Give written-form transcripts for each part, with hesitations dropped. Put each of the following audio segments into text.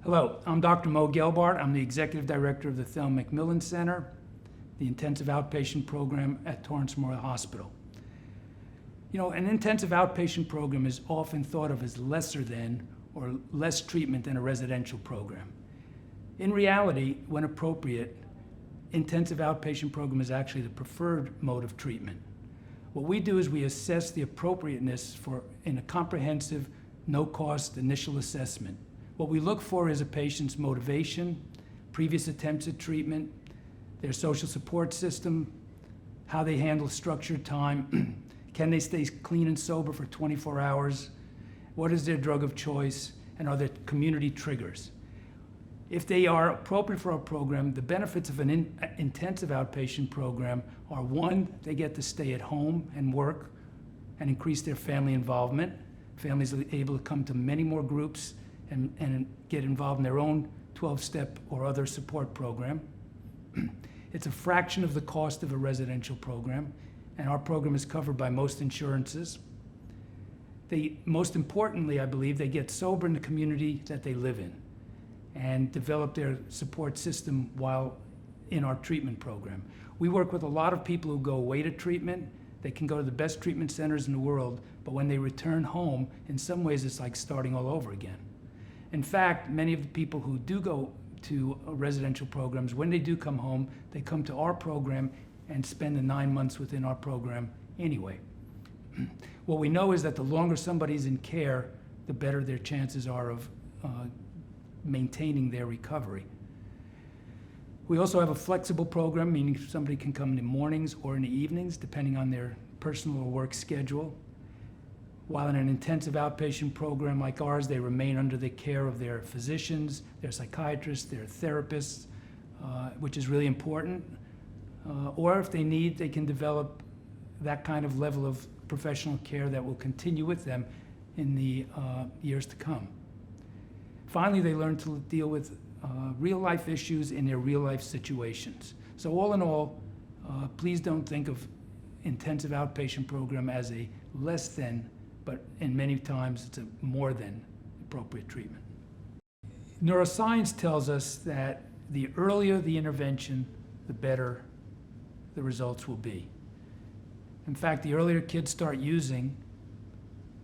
Hello, I'm Dr. Mo Gelbart. I'm the Executive Director of the Thelma McMillan Center, the intensive outpatient program at Torrance Memorial Hospital. You know, an intensive outpatient program is often thought of as lesser than or less treatment than a residential program. In reality, when appropriate, intensive outpatient program is actually the preferred mode of treatment. What we do is we assess the appropriateness in a comprehensive, no-cost initial assessment. What we look for is a patient's motivation, previous attempts at treatment, their social support system, how they handle structured time, can they stay clean and sober for 24 hours, what is their drug of choice, and are there community triggers. If they are appropriate for our program, the benefits of an intensive outpatient program are: one, they get to stay at home and work and increase their family involvement. Families are able to come to many more groups and get involved in their own 12-step or other support program. It's a fraction of the cost of a residential program, and our program is covered by most insurances. Most importantly, I believe, they get sober in the community that they live in and develop their support system while in our treatment program. We work with a lot of people who go away to treatment. They can go to the best treatment centers in the world, but when they return home, in some ways it's like starting all over again. In fact, many of the people who do go to residential programs, when they do come home, they come to our program and spend the 9 months within our program anyway. What we know is that the longer somebody's in care, the better their chances are of maintaining their recovery. We also have a flexible program, meaning somebody can come in the mornings or in the evenings, depending on their personal or work schedule. While in an intensive outpatient program like ours, they remain under the care of their physicians, their psychiatrists, their therapists, which is really important. Or if they need, they can develop that kind of level of professional care that will continue with them in the years to come. Finally, they learn to deal with real-life issues in their real-life situations. So all in all, please don't think of intensive outpatient program as a less than, but in many times it's a more than appropriate treatment. Neuroscience tells us that the earlier the intervention, the better the results will be. In fact, the earlier kids start using,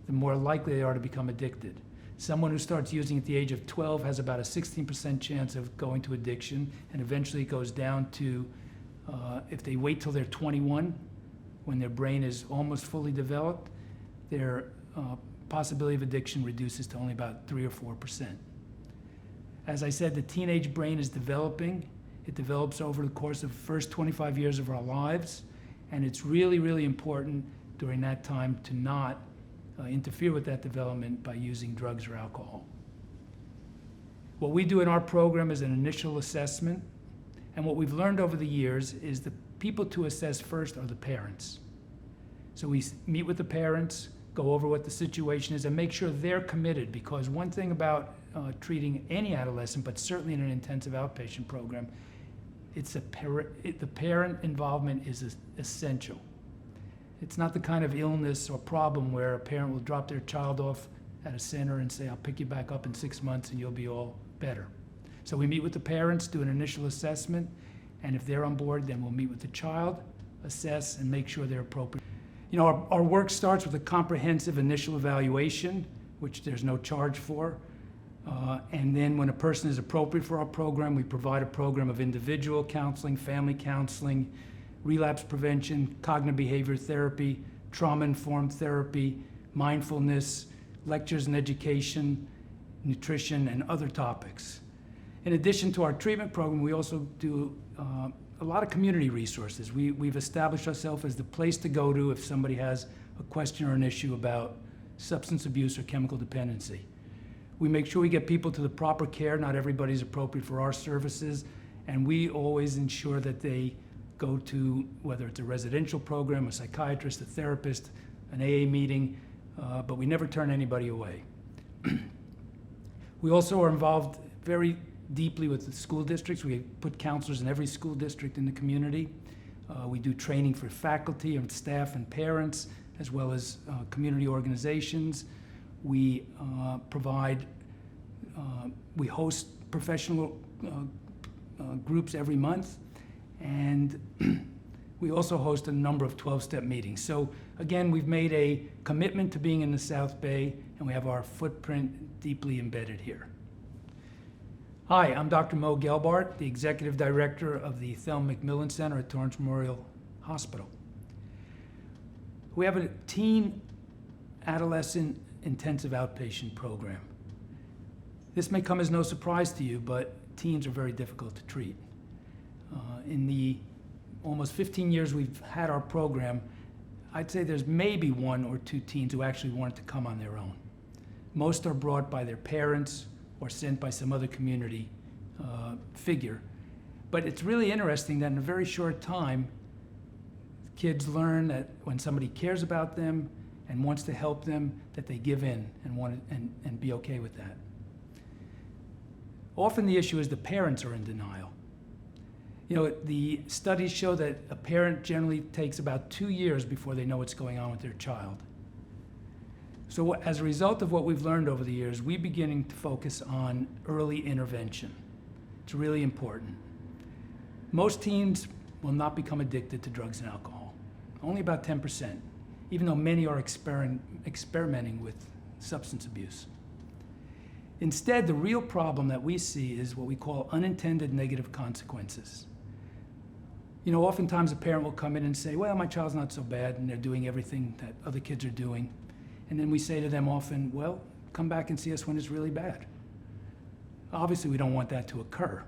the more likely they are to become addicted. Someone who starts using at the age of 12 has about a 16% chance of going to addiction, and eventually it goes down to, if they wait till they're 21, when their brain is almost fully developed, their possibility of addiction reduces to only about 3 or 4%. As I said, the teenage brain is developing. It develops over the course of the first 25 years of our lives, and it's really, really important during that time to not interfere with that development by using drugs or alcohol. What we do in our program is an initial assessment, and what we've learned over the years is the people to assess first are the parents. So we meet with the parents, go over what the situation is, and make sure they're committed, because one thing about treating any adolescent, but certainly in an intensive outpatient program, the parent involvement is essential. It's not the kind of illness or problem where a parent will drop their child off at a center and say, I'll pick you back up in 6 months and you'll be all better. So we meet with the parents, do an initial assessment, and if they're on board, then we'll meet with the child, assess, and make sure they're appropriate. You know, our work starts with a comprehensive initial evaluation, which there's no charge for. And then when a person is appropriate for our program, we provide a program of individual counseling, family counseling, relapse prevention, cognitive behavior therapy, trauma-informed therapy, mindfulness, lectures and education, nutrition, and other topics. In addition to our treatment program, we also do a lot of community resources. We've established ourselves as the place to go to if somebody has a question or an issue about substance abuse or chemical dependency. We make sure we get people to the proper care. Not everybody's appropriate for our services, and we always ensure that they go to, whether it's a residential program, a psychiatrist, a therapist, an AA meeting, but we never turn anybody away. We also are involved very deeply with the school districts. We put counselors in every school district in the community. We do training for faculty and staff and parents, as well as community organizations. We provide we host professional groups every month, and we also host a number of 12-step meetings. So again, we've made a commitment to being in the South Bay, and we have our footprint deeply embedded here. Hi, I'm Dr. Mo Gelbart, the Executive Director of the Thelma McMillan Center at Torrance Memorial Hospital. We have a teen adolescent intensive outpatient program. This may come as no surprise to you, but teens are very difficult to treat. In the almost 15 years we've had our program, I'd say there's maybe 1 or 2 teens who actually wanted to come on their own. Most are brought by their parents or sent by some other community figure. But it's really interesting that in a very short time, kids learn that when somebody cares about them and wants to help them, that they give in and be okay with that. Often the issue is the parents are in denial. You know, the studies show that a parent generally takes about 2 years before they know what's going on with their child. So as a result of what we've learned over the years, we're beginning to focus on early intervention. It's really important. Most teens will not become addicted to drugs and alcohol. Only about 10%, even though many are experimenting with substance abuse. Instead, the real problem that we see is what we call unintended negative consequences. You know, oftentimes a parent will come in and say, well, my child's not so bad, and they're doing everything that other kids are doing. And then we say to them often, well, come back and see us when it's really bad. Obviously, we don't want that to occur.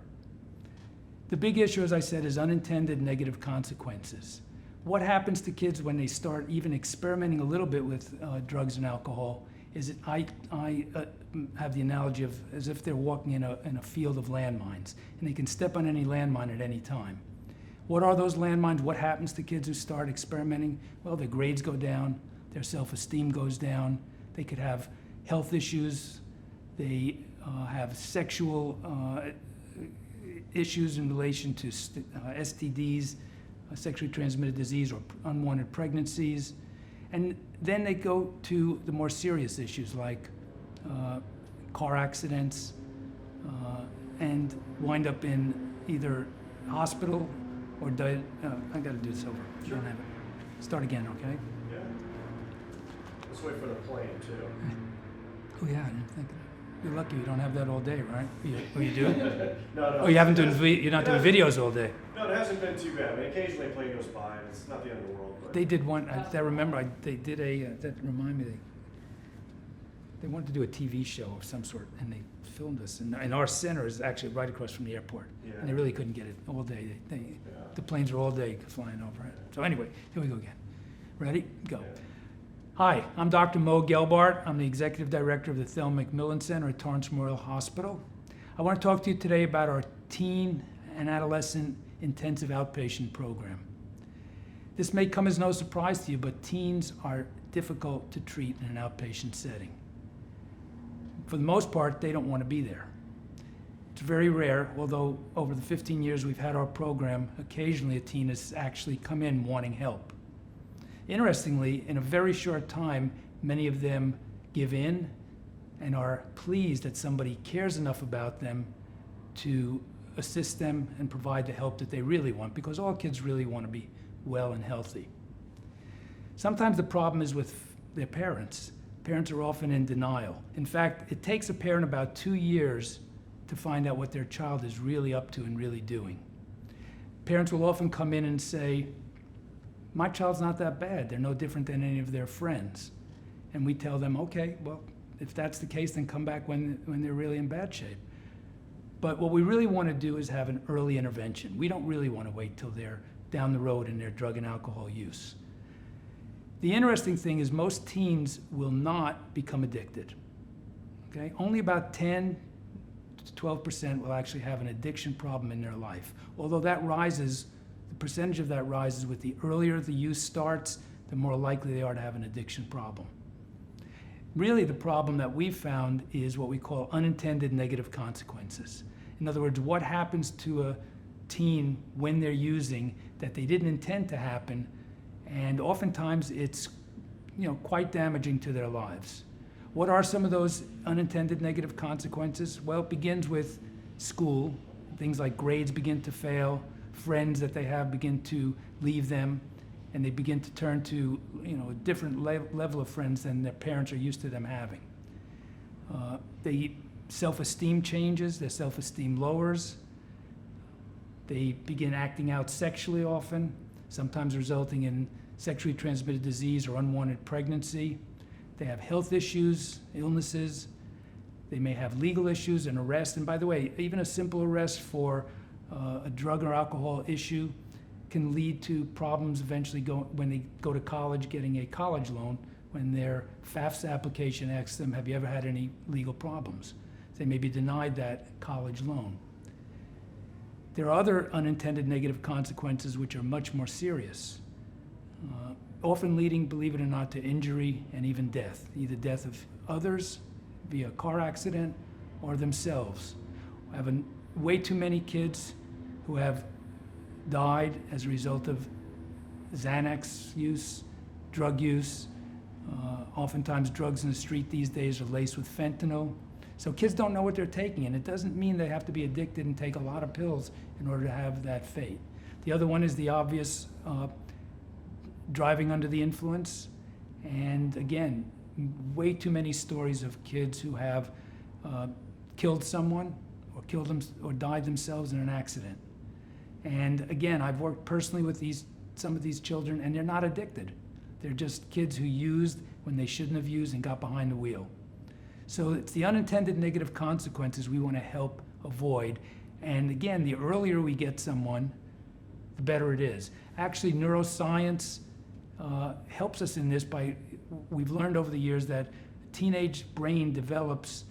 The big issue, as I said, is unintended negative consequences. What happens to kids when they start even experimenting a little bit with drugs and alcohol is that I have the analogy of as if they're walking in a field of landmines, and they can step on any landmine at any time. What are those landmines? What happens to kids who start experimenting? Well, their grades go down, their self-esteem goes down, they could have health issues, they have sexual issues in relation to STDs, sexually transmitted disease, or unwanted pregnancies. And then they go to the more serious issues like car accidents and wind up in either hospital or I gotta do this over. Sure. You don't have it. Start again, okay? Yeah. Let's wait for the plane too. Oh yeah, I didn't think of that. You're lucky you don't have that all day, right? You do? No. Oh, you're not doing videos all day. No, it hasn't been too bad. I mean, occasionally a plane goes by, and it's not the end of the world. But They did one. I remember. They did that remind me. They wanted to do a TV show of some sort, and they filmed us. And our center is actually right across from the airport, and they really couldn't get it all day. The planes were all day flying over it. So anyway, here we go again. Ready? Go. Yeah. Hi, I'm Dr. Mo Gelbart. I'm the Executive Director of the Thelma McMillan Center at Torrance Memorial Hospital. I want to talk to you today about our teen and adolescent intensive outpatient program. This may come as no surprise to you, but teens are difficult to treat in an outpatient setting. For the most part, they don't want to be there. It's very rare, although over the 15 years we've had our program, occasionally a teen has actually come in wanting help. Interestingly, in a very short time, many of them give in and are pleased that somebody cares enough about them to assist them and provide the help that they really want, because all kids really want to be well and healthy. Sometimes the problem is with their parents. Parents are often in denial. In fact, it takes a parent about 2 years to find out what their child is really up to and really doing. Parents will often come in and say, my child's not that bad. They're no different than any of their friends. And we tell them, okay, well, if that's the case, then come back when they're really in bad shape. But what we really want to do is have an early intervention. We don't really want to wait till they're down the road in their drug and alcohol use. The interesting thing is most teens will not become addicted. Okay? Only about 10 to 12% will actually have an addiction problem in their life. Although that rises, the percentage of that rises with the earlier the use starts, the more likely they are to have an addiction problem. Really, the problem that we've found is what we call unintended negative consequences. In other words, what happens to a teen when they're using that they didn't intend to happen, and oftentimes it's quite damaging to their lives. What are some of those unintended negative consequences? Well, it begins with school. Things like grades begin to fail, friends that they have begin to leave them, and they begin to turn to a different level of friends than their parents are used to them having. Self-esteem changes, their self-esteem lowers. They begin acting out sexually often, sometimes resulting in sexually transmitted disease or unwanted pregnancy. They have health issues, illnesses. They may have legal issues, an arrest. And by the way, even a simple arrest for a drug or alcohol issue can lead to problems eventually when they go to college, getting a college loan, when their FAFSA application asks them, have you ever had any legal problems? They may be denied that college loan. There are other unintended negative consequences which are much more serious, often leading, believe it or not, to injury and even death, either death of others via car accident or themselves. I have way too many kids who have died as a result of Xanax use, drug use. Oftentimes drugs in the street these days are laced with fentanyl. So kids don't know what they're taking, and it doesn't mean they have to be addicted and take a lot of pills in order to have that fate. The other one is the obvious driving under the influence. And again, way too many stories of kids who have killed someone or killed them or died themselves in an accident. And again, I've worked personally with some of these children, and they're not addicted. They're just kids who used when they shouldn't have used and got behind the wheel. So it's the unintended negative consequences we want to help avoid. And again, the earlier we get someone, the better it is. Actually, neuroscience helps us in this we've learned over the years that a teenage brain develops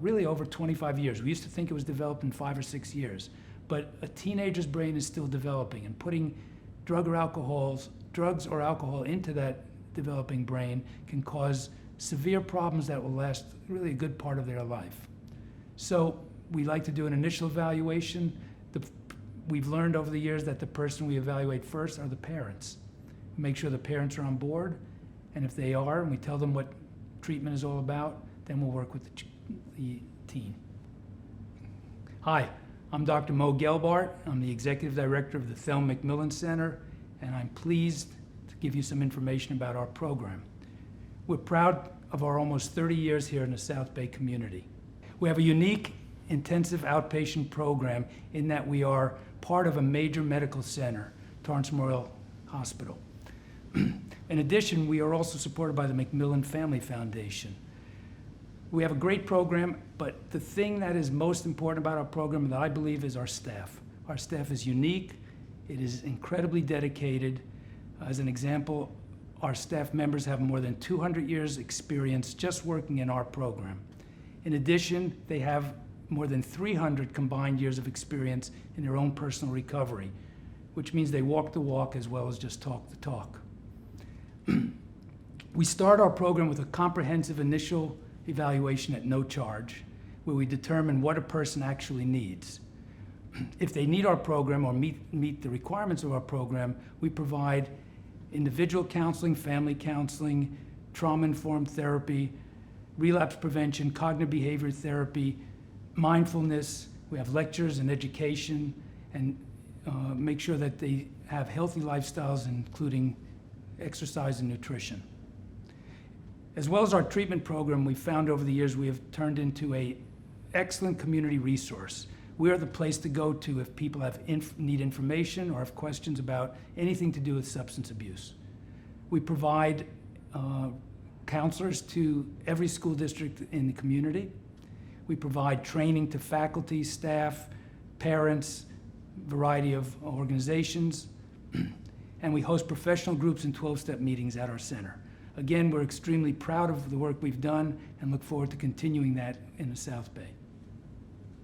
really over 25 years. We used to think it was developed in 5 or 6 years. But a teenager's brain is still developing, and putting drugs or alcohol into that developing brain can cause severe problems that will last really a good part of their life. So we like to do an initial evaluation. We've learned over the years that the person we evaluate first are the parents. Make sure the parents are on board, and if they are, and we tell them what treatment is all about, then we'll work with the teen. Hi, I'm Dr. Mo Gelbart. I'm the Executive Director of the Thelma McMillan Center, and I'm pleased to give you some information about our program. We're proud of our almost 30 years here in the South Bay community. We have a unique intensive outpatient program in that we are part of a major medical center, Torrance Memorial Hospital. In addition, we are also supported by the McMillan Family Foundation. We have a great program, but the thing that is most important about our program that I believe is our staff. Our staff is unique, it is incredibly dedicated. As an example, our staff members have more than 200 years experience just working in our program. In addition, they have more than 300 combined years of experience in their own personal recovery, which means they walk the walk as well as just talk the talk. We start our program with a comprehensive initial evaluation at no charge, where we determine what a person actually needs. If they need our program or meet the requirements of our program, we provide individual counseling, family counseling, trauma-informed therapy, relapse prevention, cognitive behavior therapy, mindfulness. We have lectures and education, and make sure that they have healthy lifestyles, including exercise and nutrition. As well as our treatment program, we found over the years we have turned into an excellent community resource. We are the place to go to if people need information or have questions about anything to do with substance abuse. We provide counselors to every school district in the community. We provide training to faculty, staff, parents, variety of organizations, and we host professional groups and 12-step meetings at our center. Again, we're extremely proud of the work we've done and look forward to continuing that in the South Bay.